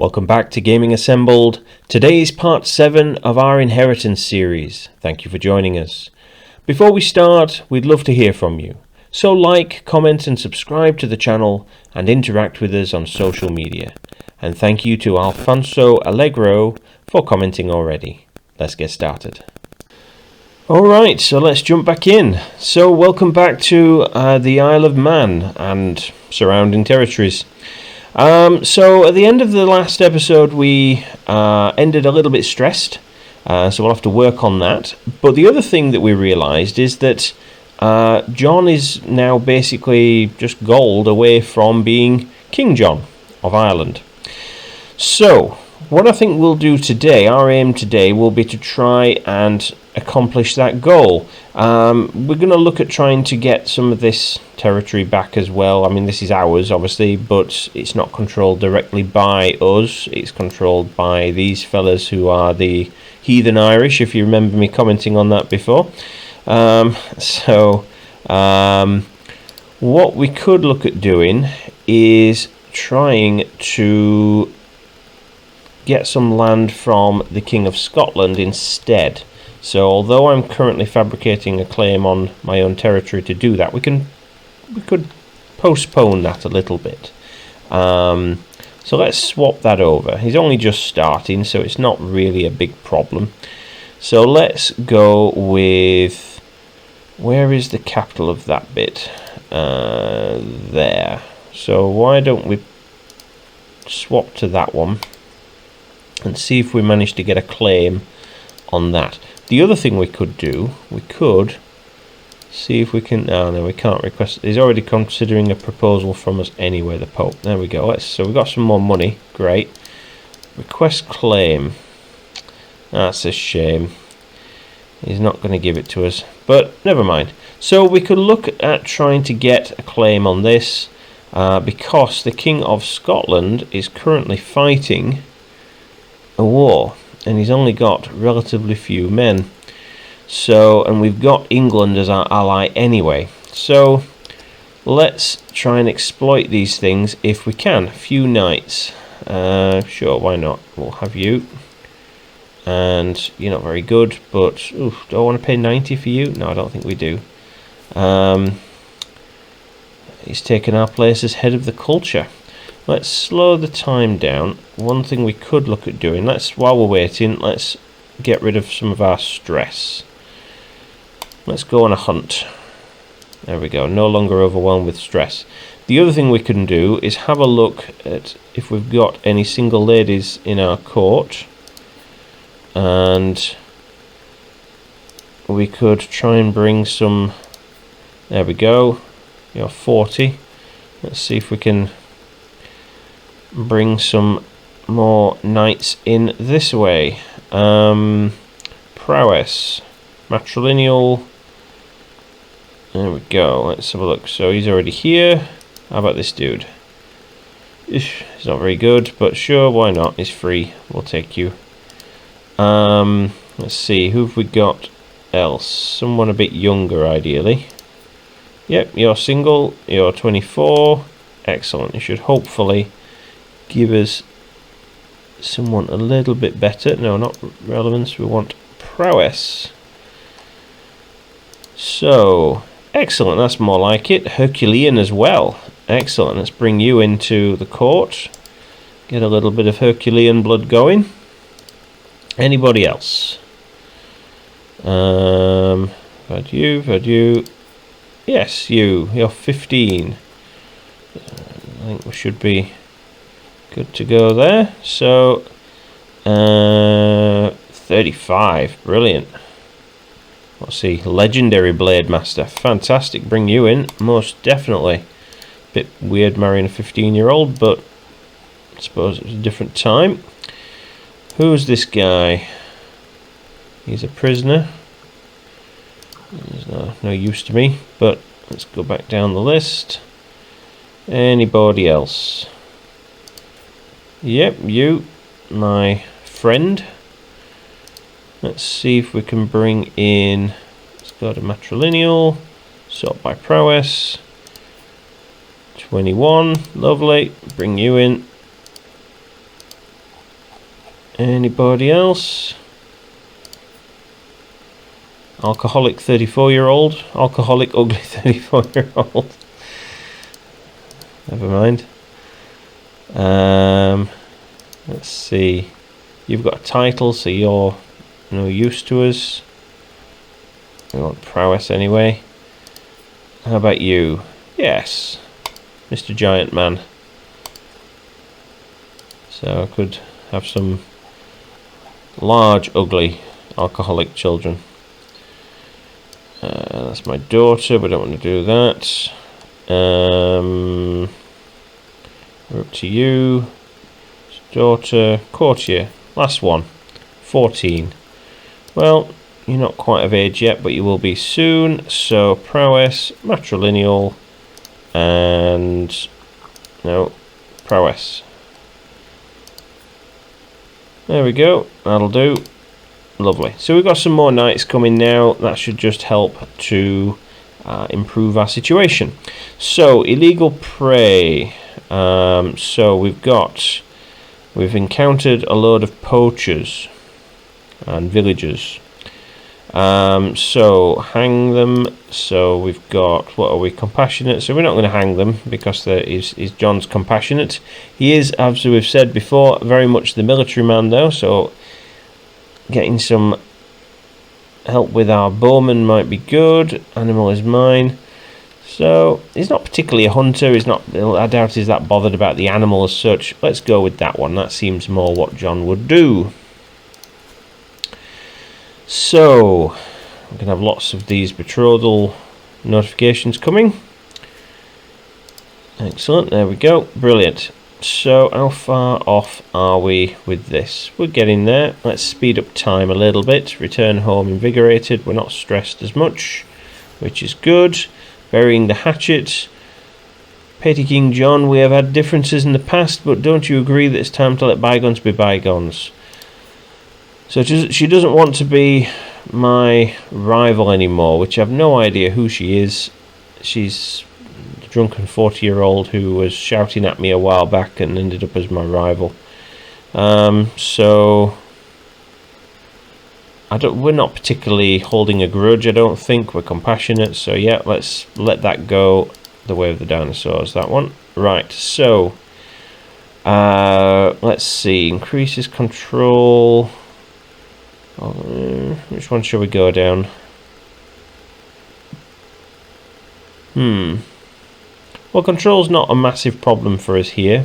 Welcome back to Gaming Assembled. Today is part 7 of our Inheritance Series. Thank you for joining us. Before we start, we'd love to hear from you. So like, comment and subscribe to the channel and interact with us on social media. And thank you to Alfonso Allegro for commenting already. Let's get started. Alright, so let's jump back in. So welcome back to the Isle of Man and surrounding territories. So at the end of the last episode we ended a little bit stressed, so we'll have to work on that. But the other thing that we realised is that John is now basically just gold away from being King John of Ireland. So what I think we'll do today, our aim today, will be to try and accomplish that goal. We're going to look at trying to get some of this territory back as well. I mean, this is ours, obviously, but it's not controlled directly by us. It's controlled by these fellas who are the Heathen Irish, if you remember me commenting on that before. What we could look at doing is trying to get some land from the King of Scotland instead. So although I'm currently fabricating a claim on my own territory to do that, we could postpone that a little bit. So let's swap that over. He's only just starting, so it's not really a big problem. So let's go with, where is the capital of that bit? There. So why don't we swap to that one and see if we manage to get a claim on that. The other thing we could do, we could see if we can. No, we can't request. He's already considering a proposal from us anyway, the Pope. There we go. So we've got some more money. Great. Request claim. That's a shame. He's not going to give it to us, but never mind. So we could look at trying to get a claim on this because the King of Scotland is currently fighting a war. And he's only got relatively few men. So, and we've got England as our ally anyway. So, let's try and exploit these things if we can. A few knights. Sure, why not? We'll have you. And you're not very good, but do I want to pay 90 for you? No, I don't think we do. He's taken our place as head of the culture. Let's slow the time down. One thing we could look at doing, while we're waiting, let's get rid of some of our stress. Let's go on a hunt. There we go, no longer overwhelmed with stress. The other thing we can do is have a look at if we've got any single ladies in our court. And we could try and bring some. There we go, you're 40. Let's see if we can bring some more knights in this way. Prowess, matrilineal. There we go. Let's have a look. So he's already here. How about this dude? He's not very good, but sure, why not? He's free. We'll take you. Let's see, who have we got else? Someone a bit younger, ideally. Yep, you're single. You're 24. Excellent. You should hopefully give us someone a little bit better. No, not relevance. We want prowess. So, excellent. That's more like it. Herculean as well. Excellent. Let's bring you into the court. Get a little bit of Herculean blood going. Anybody else? Had you. Yes, you're 15. I think we should be good to go there. So 35, brilliant. Let's see, legendary blade master, fantastic. Bring you in, most definitely. Bit weird marrying a 15-year-old, but I suppose it was a different time. Who's this guy? He's a prisoner. He's no use to me, but let's go back down the list. Anybody else? Yep, you, my friend. Let's see if we can bring in. Let's go to matrilineal. Sort by prowess. 21, lovely. Bring you in. Anybody else? Alcoholic 34-year-old. Alcoholic ugly 34-year-old. Never mind. Let's see. You've got a title, so you're no use to us. We want prowess anyway. How about you? Yes, Mr. Giant Man. So I could have some large, ugly, alcoholic children. That's my daughter. We don't want to do that. We're up to you. Daughter, courtier. Last one. 14. Well, you're not quite of age yet, but you will be soon. So prowess, matrilineal, and no, prowess. There we go. That'll do. Lovely. So we've got some more knights coming now. That should just help to improve our situation. So illegal prey. So we've encountered a load of poachers and villagers. So hang them. So we've got, what are we, compassionate? So we're not going to hang them because is John's compassionate. He is, as we've said before, very much the military man though. So getting some help with our bowman might be good. Animal is mine. So he's not particularly a hunter. He's not. I doubt he's that bothered about the animal as such. Let's go with that one. That seems more what John would do. So we can have lots of these betrothal notifications coming. Excellent. There we go. Brilliant. So how far off are we with this? We're getting there. Let's speed up time a little bit. Return home invigorated. We're not stressed as much, which is good. Burying the hatchet. Petty King John, we have had differences in the past, but don't you agree that it's time to let bygones be bygones? So she doesn't want to be my rival anymore, which I have no idea who she is. She's the drunken 40-year-old who was shouting at me a while back and ended up as my rival. So we're not particularly holding a grudge, I don't think. We're compassionate, so yeah, let's let that go. The way of the dinosaurs, that one. Right, so let's see. Increases control. Which one shall we go down? Well, control's not a massive problem for us here.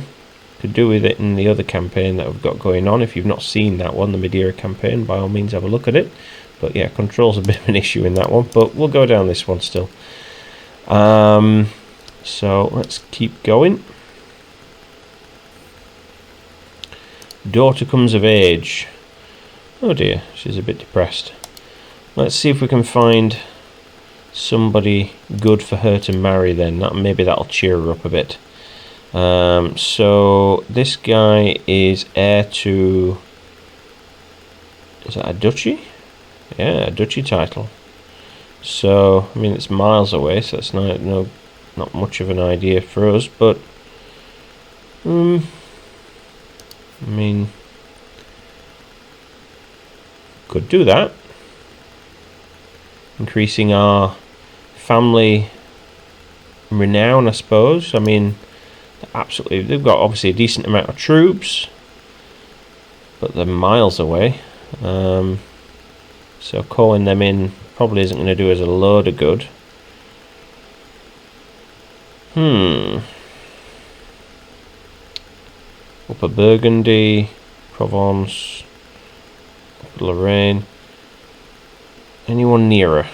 Could do with it in the other campaign that we've got going on. If you've not seen that one, the Madeira campaign, by all means have a look at it. But yeah, control's a bit of an issue in that one, but we'll go down this one still. So let's keep going. Daughter comes of age. Oh dear, she's a bit depressed. Let's see if we can find somebody good for her to marry then. Maybe that'll cheer her up a bit. So this guy is heir to, is that a duchy? Yeah, a duchy title. So I mean it's miles away, so it's not much of an idea for us, but I mean could do that. Increasing our family renown, I suppose. I mean, absolutely, they've got obviously a decent amount of troops, but they're miles away. So calling them in probably isn't going to do us a load of good. Upper Burgundy, Provence, Lorraine. Anyone nearer?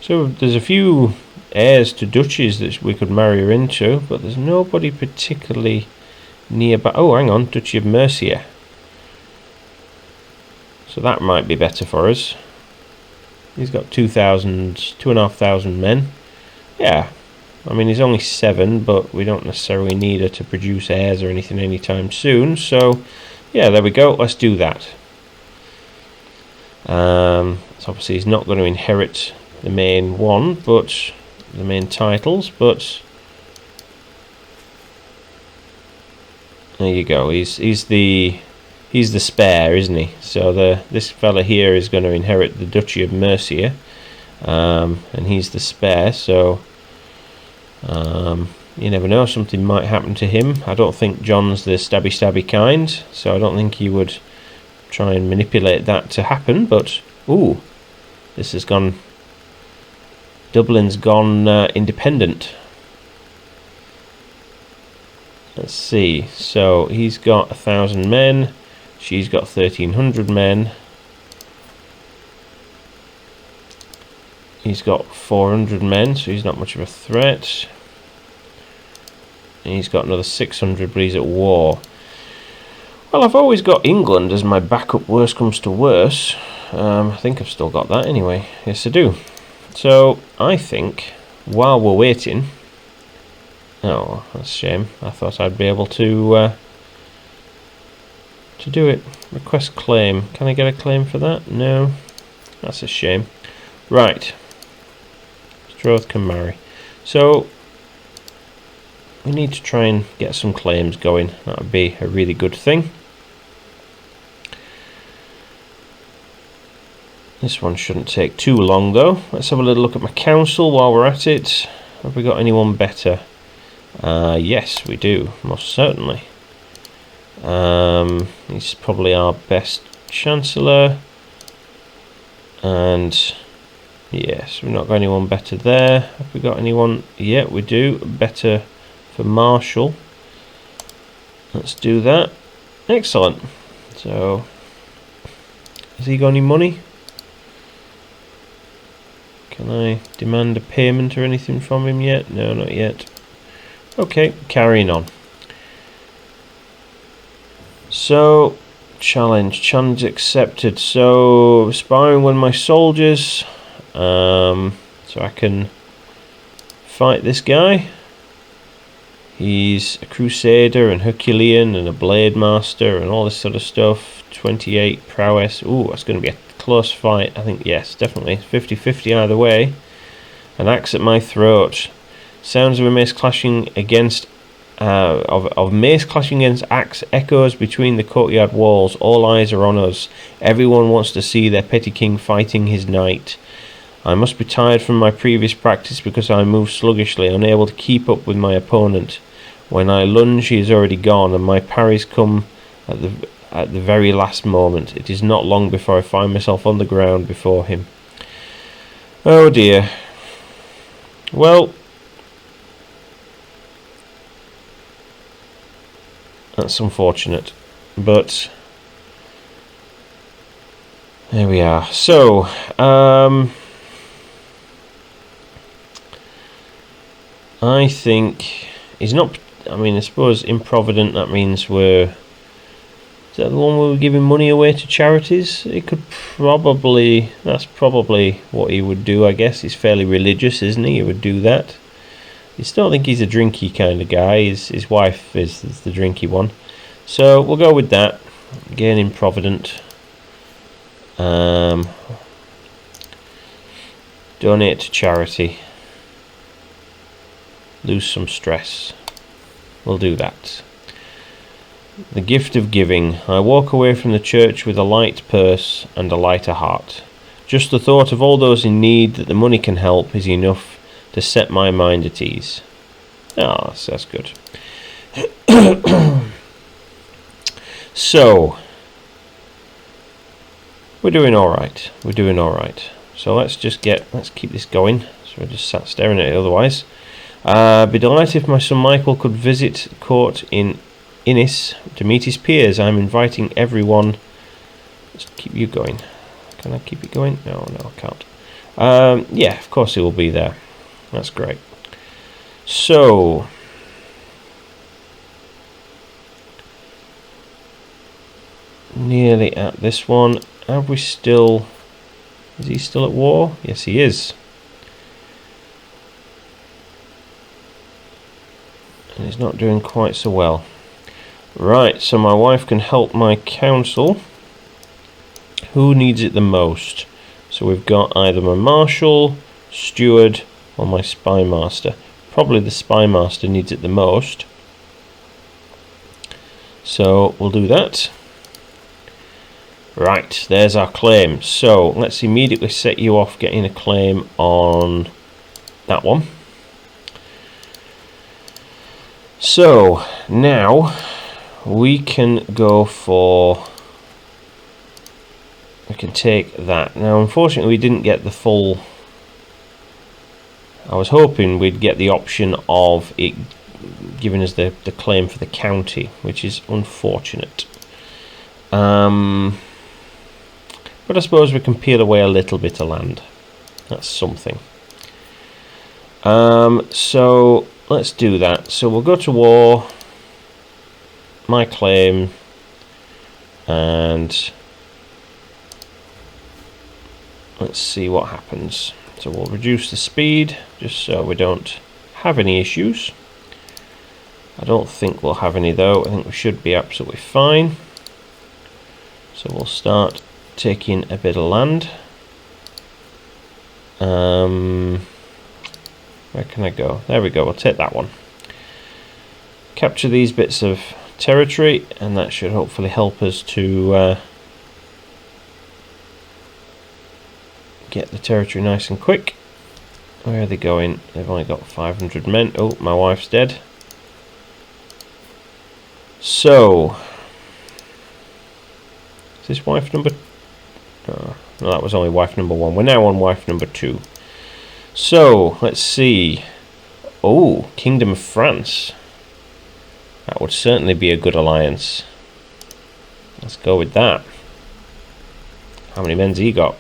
So there's a few heirs to duchies that we could marry her into, but there's nobody particularly nearby. Oh, hang on, Duchy of Mercia. So that might be better for us. He's got 2,500 men. Yeah, I mean he's only 7, but we don't necessarily need her to produce heirs or anything anytime soon. So yeah, there we go. Let's do that. So obviously he's not going to inherit the main one, but the main titles. But There you go. He's the spare, isn't he? So this fella here is going to inherit the Duchy of Mercia, and he's the spare. So you never know, something might happen to him. I don't think John's the stabby kind, so I don't think he would try and manipulate that to happen. But ooh, this has gone. Dublin's gone independent. Let's see. So he's got 1,000 men. She's got 1,300 men. He's got 400 men, so he's not much of a threat. And he's got another 600, but he's at war. Well, I've always got England as my backup, worst comes to worse. I think I've still got that anyway. Yes, I do. So I think while we're waiting. Oh, that's a shame. I thought I'd be able to do it. Request claim. Can I get a claim for that? No. That's a shame. Right. Betrothed can marry. So we need to try and get some claims going. That would be a really good thing. This one shouldn't take too long though. Let's have a little look at my council while we're at it. Have we got anyone better? Yes, we do, most certainly. He's probably our best Chancellor. And yes, we've not got anyone better there. Have we got anyone? Yeah, we do. Better for Marshal. Let's do that. Excellent. So, has he got any money? Can I demand a payment or anything from him yet? No, not yet. Okay, carrying on. So, challenge accepted. So, aspiring one of my soldiers, so I can fight this guy. He's a Crusader and Herculean and a Blade Master and all this sort of stuff. 28 prowess. Ooh, that's going to be a close fight. I think, yes, definitely. 50-50 either way. An axe at my throat. Sounds of a mace clashing against of mace clashing against axe echoes between the courtyard walls. All eyes are on us. Everyone wants to see their petty king fighting his knight. I must be tired from my previous practice because I move sluggishly, unable to keep up with my opponent. When I lunge, he is already gone, and my parries come at the very last moment. It is not long before I find myself on the ground before him. Oh dear. Well, that's unfortunate, but there we are. So, I think he's not. I mean, I suppose improvident. That means we're. Is that the one where we're giving money away to charities? It could probably. That's probably what he would do. I guess he's fairly religious, isn't he? He would do that. I still don't think he's a drinky kind of guy. His wife is the drinky one. So we'll go with that. Again, improvident. Donate to charity. Lose some stress. We'll do that. The gift of giving. I walk away from the church with a light purse and a lighter heart. Just the thought of all those in need that the money can help is enough to set my mind at ease. Ah, that's good. So, we're doing alright. We're doing alright. So let's keep this going. So I just sat staring at it otherwise. Be delighted if my son Michael could visit court in Innis to meet his peers. I'm inviting everyone. Let's keep you going. Can I keep it going? No, I can't. Yeah, of course it will be there. That's great. So, nearly at this one. Have we still... Is he still at war? Yes, he is. And he's not doing quite so well. Right, so my wife can help my council. Who needs it the most? So we've got either my marshal, steward, or my spy master. Probably the spy master needs it the most. So we'll do that. Right, there's our claim. So let's immediately set you off getting a claim on that one. So now we can go for, we can take that. Now unfortunately we didn't get the full, I was hoping we'd get the option of it giving us the claim for the county, which is unfortunate. But I suppose we can peel away a little bit of land. That's something. So let's do that. So we'll go to war, my claim, and let's see what happens. So we'll reduce the speed just so we don't have any issues. I don't think we'll have any though. I think we should be absolutely fine. So we'll start taking a bit of land. Where can I go? There we go, we'll take that one. Capture these bits of territory, and that should hopefully help us to get the territory nice and quick. Where are they going? They've only got 500 men. Oh, my wife's dead. So, is this wife number? Oh, no, that was only wife number 1. We're now on wife number 2. So, let's see. Oh, Kingdom of France. That would certainly be a good alliance. Let's go with that. How many men's he got?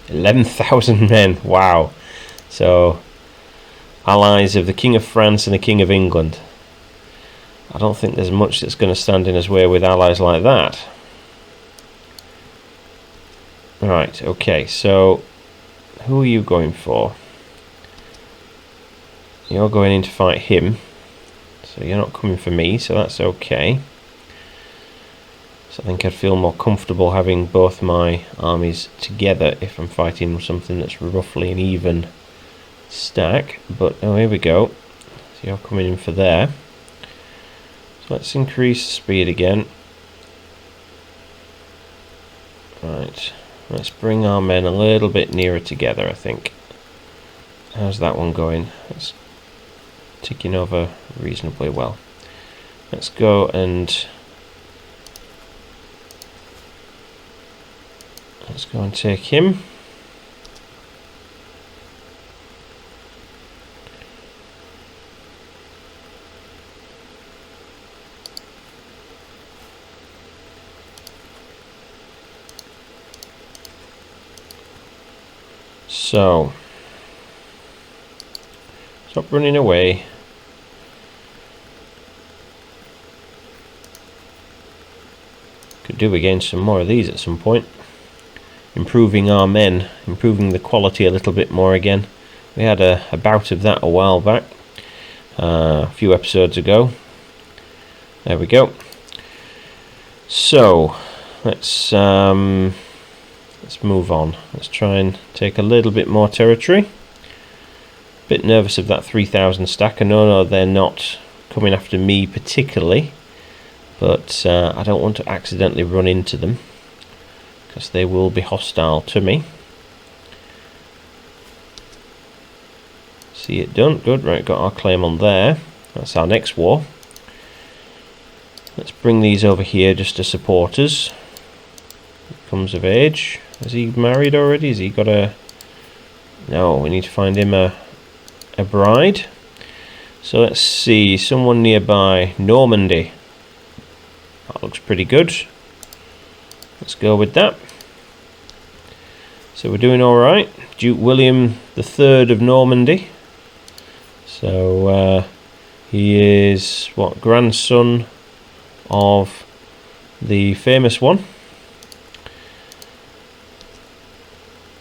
11,000 men. Wow. So, allies of the King of France and the King of England. I don't think there's much that's going to stand in his way with allies like that. Right, okay, so who are you going for? You're going in to fight him, so you're not coming for me, so that's okay. So I think I'd feel more comfortable having both my armies together if I'm fighting something that's roughly an even stack. But oh, here we go. So you're coming in for there. So let's increase speed again. Right, let's bring our men a little bit nearer together, I think. How's that one going? It's ticking over reasonably well. Let's go and take him. So, stop running away. Could do again some more of these at some point. Improving our men, improving the quality a little bit more again. We had a bout of that a while back, a few episodes ago. There we go. So, let's move on. Let's try and take a little bit more territory. Bit nervous of that 3,000 stack. I know they're not coming after me particularly, but I don't want to accidentally run into them because they will be hostile to me. See it done. Good. Right, got our claim on there. That's our next war. Let's bring these over here just to support us. Comes of age. Is he married already? Has he got a... No, we need to find him a bride. So let's see, someone nearby. Normandy. That looks pretty good. Let's go with that. So we're doing alright. Duke William III of Normandy. So he is, what, grandson of the famous one.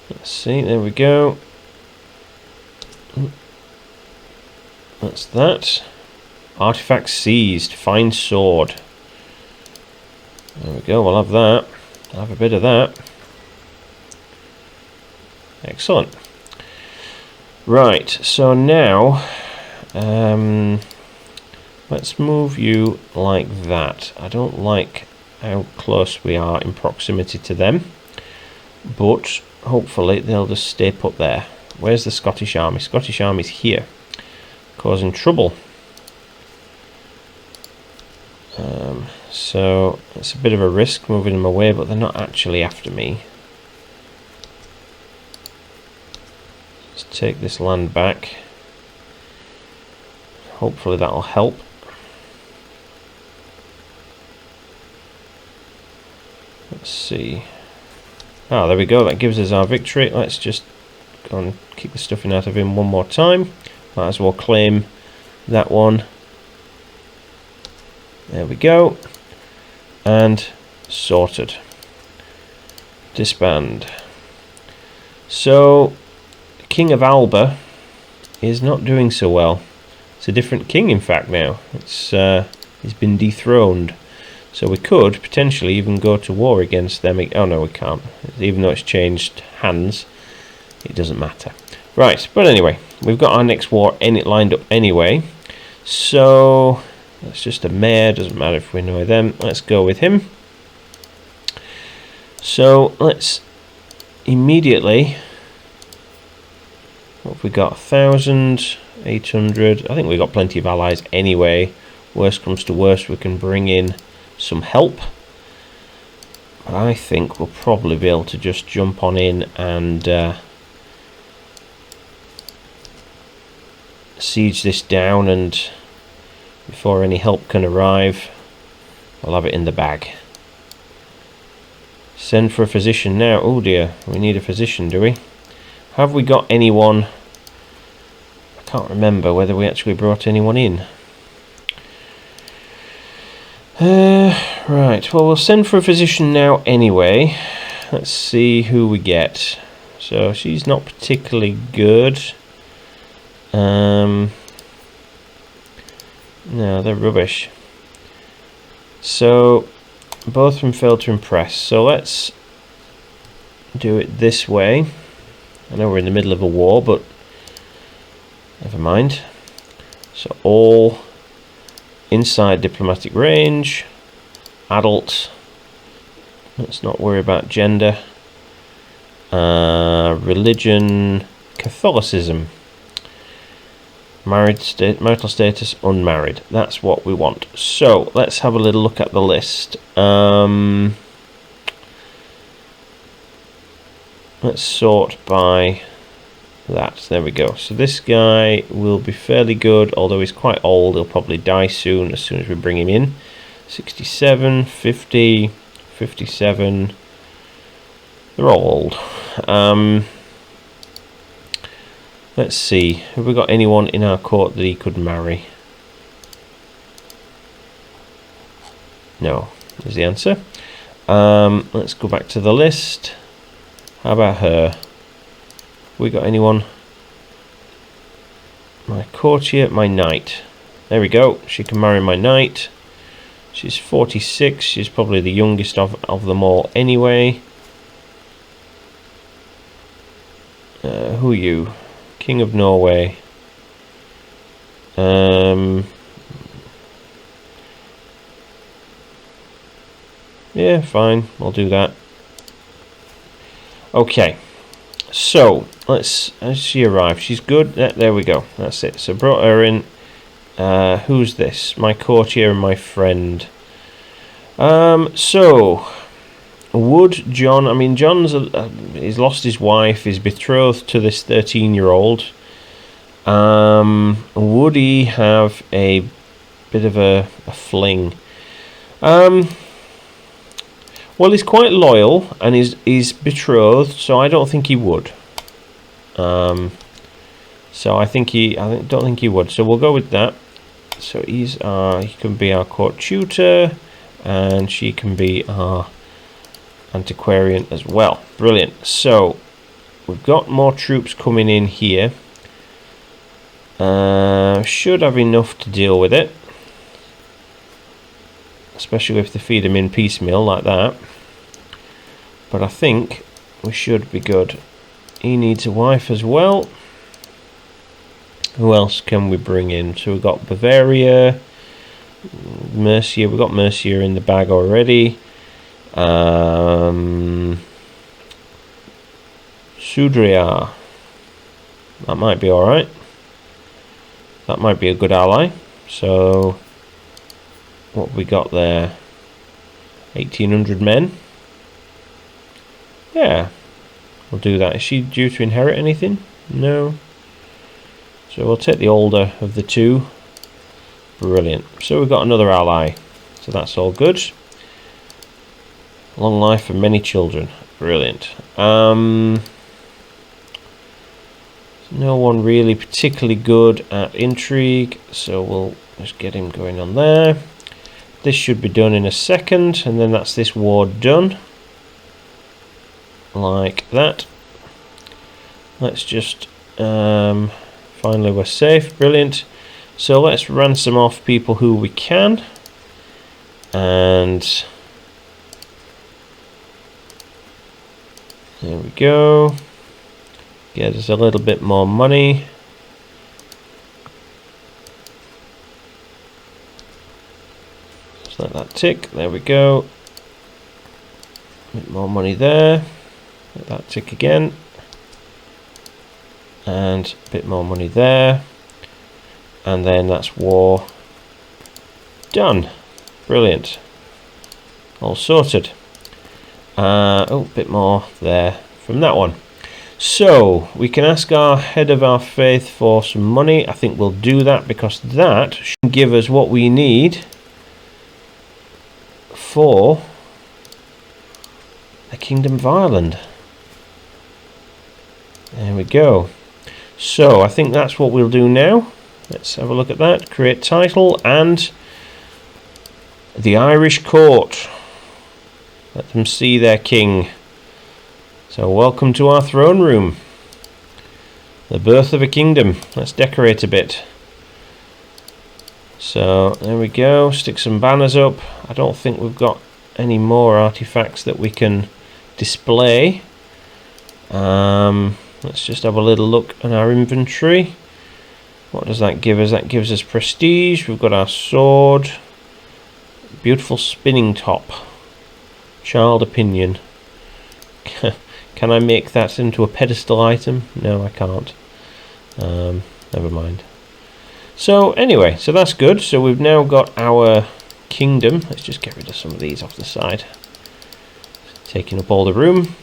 Let's see, there we go. That's that. Artifacts seized. Fine sword. There we go, we'll have that. I'll have a bit of that. Excellent. Right, so now Let's move you like that. I don't like how close we are in proximity to them, but hopefully they'll just stay put there. Where's the Scottish Army? Scottish Army's here, causing trouble. So it's a bit of a risk moving them away, but they're not actually after me. Let's take this land back. Hopefully that'll help. Let's see. Ah, there we go. That gives us our victory. Let's just go and kick the stuffing out of him one more time. Might as well claim that one. There we go. And sorted. Disband. So, King of Alba is not doing so well. It's a different king, in fact, now. He's been dethroned. So we could potentially even go to war against them. Oh no, we can't. Even though it's changed hands, it doesn't matter. Right, but anyway, we've got our next war lined up anyway. So that's just a mare, doesn't matter if we annoy them. Let's go with him. So let's immediately, what have we got? 1,800. I think we've got plenty of allies anyway. Worst comes to worst, we can bring in some help. But I think we'll probably be able to just jump on in and siege this down, and before any help can arrive, we'll have it in the bag. Send for a physician now. Oh dear, we need a physician, do we? Have we got anyone? I can't remember whether we actually brought anyone in. Right, well, we'll send for a physician now anyway. Let's see who we get. So she's not particularly good. No, they're rubbish. So both of them failed to impress. So let's do it this way. I know we're in the middle of a war, but never mind. So all inside diplomatic range, adult, let's not worry about gender, religion, Catholicism, marital status, unmarried. That's what we want. So let's have a little look at the list. Let's sort by that. There we go. So this guy will be fairly good, although he's quite old. He'll probably die soon as we bring him in. 67, 50, 57. They're all old. Let's see. Have we got anyone in our court that he could marry? No, is the answer. Let's go back to the list. How about her? We got anyone? My courtier, my knight. There we go. She can marry my knight. She's 46. She's probably the youngest of them all anyway. Who are you? King of Norway. Yeah, fine. I'll do that. Okay. So, as she arrived, she's good. There we go. That's it. So, brought her in. Who's this? My courtier and my friend. So, would John... I mean, John's... he's lost his wife. He's betrothed to this 13-year-old. Would he have a bit of a fling? Well, he's quite loyal, and he's betrothed, so I don't think he would. So I don't think he would. So we'll go with that. So he can be our court tutor, and she can be our antiquarian as well. Brilliant. So we've got more troops coming in here. Should have enough to deal with it, especially if they feed him in piecemeal like that. But I think we should be good. He needs a wife as well. Who else can we bring in? So we've got Bavaria. Mercia, we've got Mercia in the bag already. Sudria, that might be alright. That might be a good ally. So, what have we got there? 1800 men. Yeah, we'll do that. Is she due to inherit anything? No. So we'll take the older of the two. Brilliant. So we've got another ally. So that's all good. Long life for many children. Brilliant. No one really particularly good at intrigue, so we'll just get him going on there. This should be done in a second, and then that's this war done. Like that. Let's just finally we're safe. Brilliant. So let's ransom off people who we can, and there we go. Get us a little bit more money. Just let that tick. There we go. A bit more money there. Let that tick again. And a bit more money there. And then that's war done. Brilliant. All sorted. Oh, a bit more there from that one. So we can ask our head of our faith for some money. I think we'll do that because that should give us what we need for the Kingdom of Ireland. There we go. So I think that's what we'll do now. Let's have a look at that. Create title and the Irish court. Let them see their king. So welcome to our throne room. The birth of a kingdom. Let's decorate a bit. So there we go. Stick some banners up. I don't think we've got any more artifacts that we can display. Let's just have a little look at our inventory. What does that give us? That gives us prestige. We've got our sword. Beautiful spinning top. Child opinion. Can I make that into a pedestal item? No, I can't. Never mind. So anyway, so that's good. So we've now got our kingdom. Let's just get rid of some of these off the side. Taking up all the room.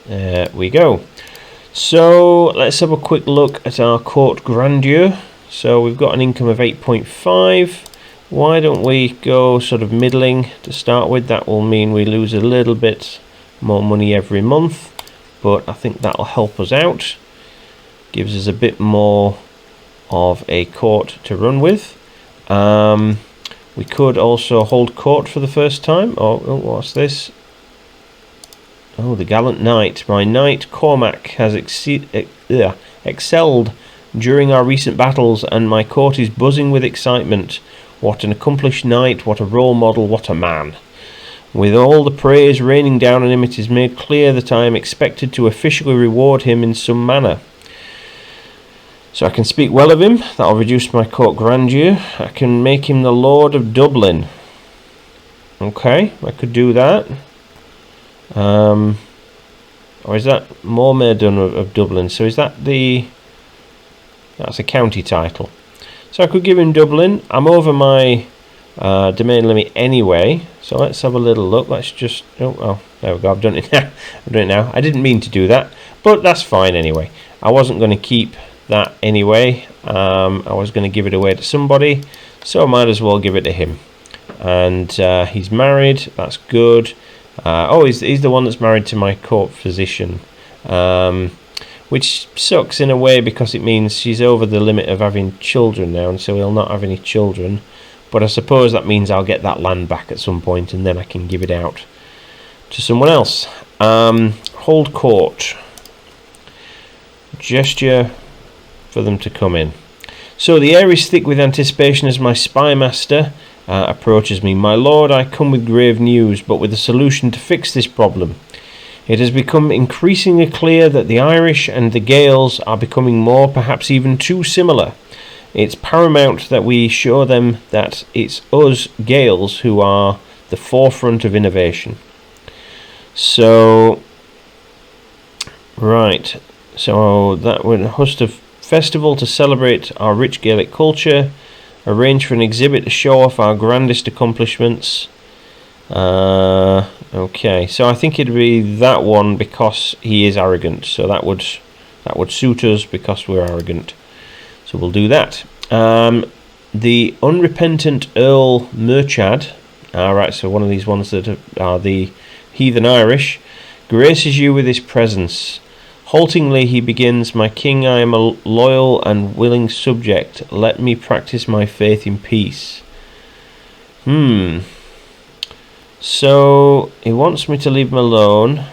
There we go. So let's have a quick look at our court grandeur. So we've got an income of 8.5. Why don't we go sort of middling to start with? That will mean we lose a little bit more money every month, but I think that'll help us out. Gives us a bit more of a court to run with. We could also hold court for the first time. Oh, what's this? Oh, the gallant knight. My knight Cormac has excelled during our recent battles, and my court is buzzing with excitement. What an accomplished knight, what a role model, what a man. With all the praise raining down on him, it is made clear that I am expected to officially reward him in some manner. So I can speak well of him. That'll reduce my court grandeur. I can make him the Lord of Dublin. Okay, I could do that. Or is that Mormaerdon of Dublin? So is that the... That's a county title. So I could give him Dublin. I'm over my domain limit anyway. So let's have a little look. Let's just... Oh, there we go. I've done it now. I've done it now. I didn't mean to do that. But that's fine anyway. I wasn't going to keep that anyway. I was going to give it away to somebody. So I might as well give it to him. And he's married. That's good. Oh, he's the one that's married to my court physician. Which sucks in a way because it means she's over the limit of having children now, and so he'll not have any children. But I suppose that means I'll get that land back at some point, and then I can give it out to someone else. Hold court. Gesture for them to come in. So the air is thick with anticipation as my spy master approaches me. My lord, I come with grave news, but with a solution to fix this problem. It has become increasingly clear that the Irish and the Gaels are becoming more, perhaps even too similar. It's paramount that we show them that it's us, Gales, who are the forefront of innovation. So, right, so that would host a festival to celebrate our rich Gaelic culture, arrange for an exhibit to show off our grandest accomplishments. Okay, so I think it'd be that one because he is arrogant, so that would suit us because we're arrogant. So we'll do that. The unrepentant Earl Murchad, right, so one of these ones that are the heathen Irish, graces you with his presence. Haltingly he begins, "My king, I am a loyal and willing subject. Let me practice my faith in peace." So he wants me to leave him alone,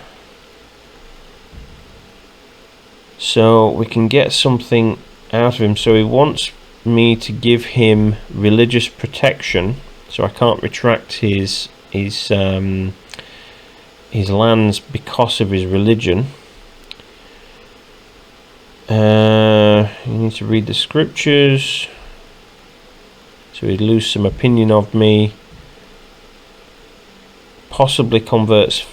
so we can get something out of him. So he wants me to give him religious protection, so I can't retract his lands because of his religion. You need to read the scriptures, so he'd lose some opinion of me, possibly converts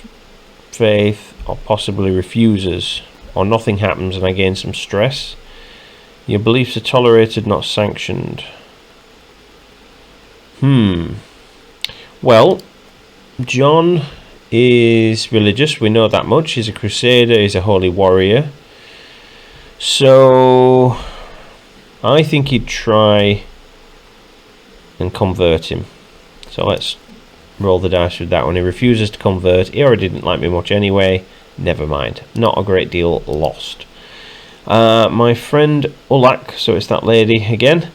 faith, or possibly refuses, or nothing happens and I gain some stress. Your beliefs are tolerated, not sanctioned. Well, John is religious, we know that much. He's a crusader, he's a holy warrior. So I think he'd try and convert him. So let's roll the dice with that one. He refuses to convert. He already didn't like me much anyway. Never mind. Not a great deal lost. My friend Ulak, so it's that lady again,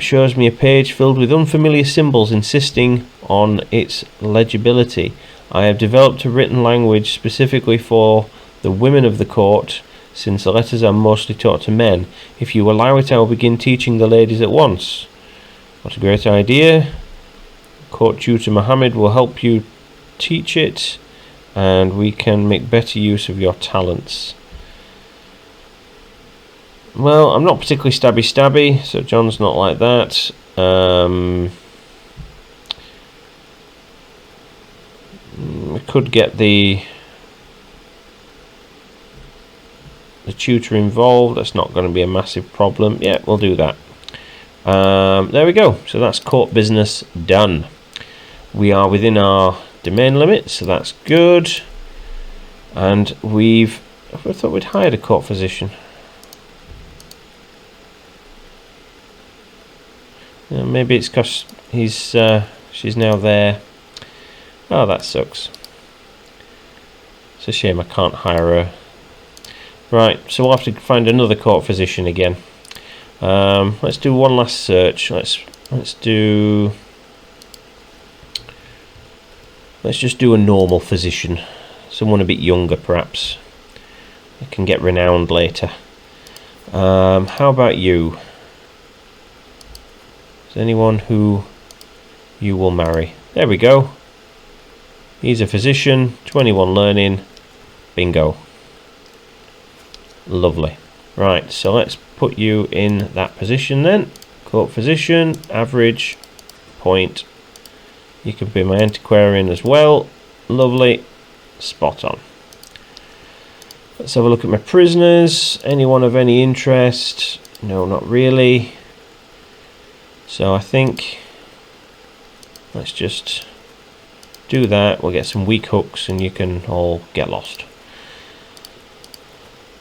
shows me a page filled with unfamiliar symbols, insisting on its legibility. I have developed a written language specifically for the women of the court, since the letters are mostly taught to men. If you allow it, I will begin teaching the ladies at once. What a great idea. Court tutor Mohammed will help you teach it, and we can make better use of your talents. Well, I'm not particularly stabby, so John's not like that. We could get the tutor involved. That's not going to be a massive problem. Yeah, we'll do that. There we go. So that's court business done. We are within our domain limit, so that's good. And I thought we'd hired a court physician. Maybe it's because she's now there. Oh, that sucks. It's a shame I can't hire her. Right, so we'll have to find another court physician again. Let's do one last search. Let's just do a normal physician, someone a bit younger perhaps. I can get renowned later. How about you? Is there anyone who you will marry? There we go. He's a physician, 21 learning, bingo. Lovely. Right, so let's put you in that position then. Court physician, average, point. You can be my antiquarian as well. Lovely. Spot on. Let's have a look at my prisoners. Anyone of any interest? No, not really. So I think let's just do that. We'll get some weak hooks and you can all get lost.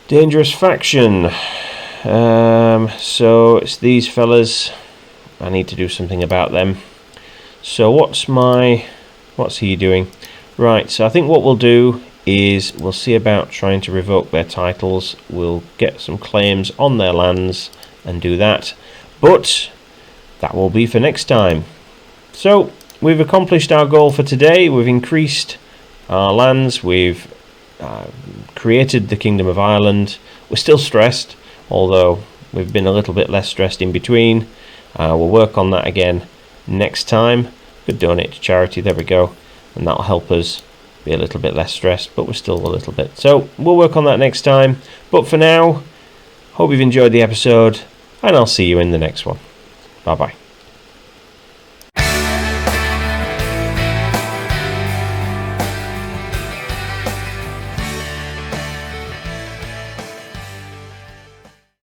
Dangerous faction. So it's these fellas. I need to do something about them. So what's he doing? Right, so I think what we'll do is we'll see about trying to revoke their titles. We'll get some claims on their lands and do that. But that will be for next time. So we've accomplished our goal for today. We've increased our lands. We've created the Kingdom of Ireland. We're still stressed, although we've been a little bit less stressed in between. We'll work on that again next time. Could donate to charity, there we go, and that'll help us be a little bit less stressed, but we're still a little bit. So we'll work on that next time. But for now, hope you've enjoyed the episode. and I'll see you in the next one. Bye bye.